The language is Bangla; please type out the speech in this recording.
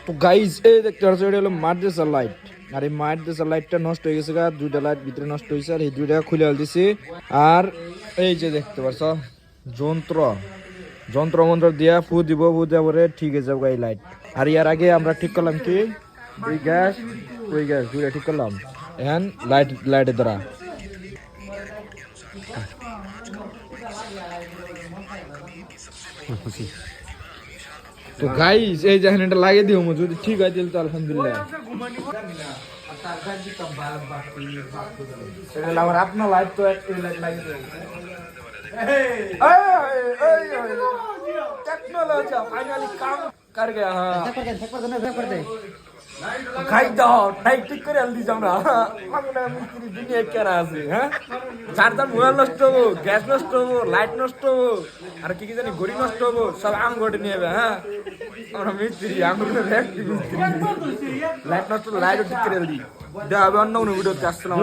তো গাইস এই দেখতে পাচ্ছ এটা হলো মাদ্রাসার লাইট। আর এই মাদ্রাসার লাইটটা নষ্ট হয়ে গেছে, দুইটা লাইট ভিতরে নষ্ট হয়েছে, আর এই দুইটা খুলে দিছি। আর এই যে দেখতে পাচ্ছ যন্ত্র মন্ত্র দিয়া ফু দিব, ফু দেওয়া পরে ঠিক হয়ে যাবে এই লাইট। আর ইয়ার আগে আমরা ঠিক করলাম কি ওই গ্যাস দুইটা ঠিক করলাম এখন লাইটের দ্বারা। তো গাইস এই যে এটা লাগিয়ে দিও, যদি ঠিক হয় তাহলে তো আলহামদুলিল্লাহ। আমার আপনার লাইট তো লাগিয়ে দেবো। टेक्नोलॉजी फाइनली काम कर गया। খাই দাও টাইট ঠিক করে আলদি যাও না। আমরা মিস্ত্রি দুনিয়া কেরা আছে হ্যাঁ, চার্জার মোবাইল নষ্ট হবো, গ্যাস নষ্ট হবো, লাইট নষ্ট হবো, আর কি কি জানি ঘড়ি নষ্ট হবো, সব আম ঘটে নিয়ে যাবে। হ্যাঁ আমরা মিস্ত্রি, আমরা মিস্ত্রি। লাইট নষ্ট লাইট ঠিক করে আলদি দেওয়া হবে। অন্য কোনো ভিডিওতে আসছিলাম।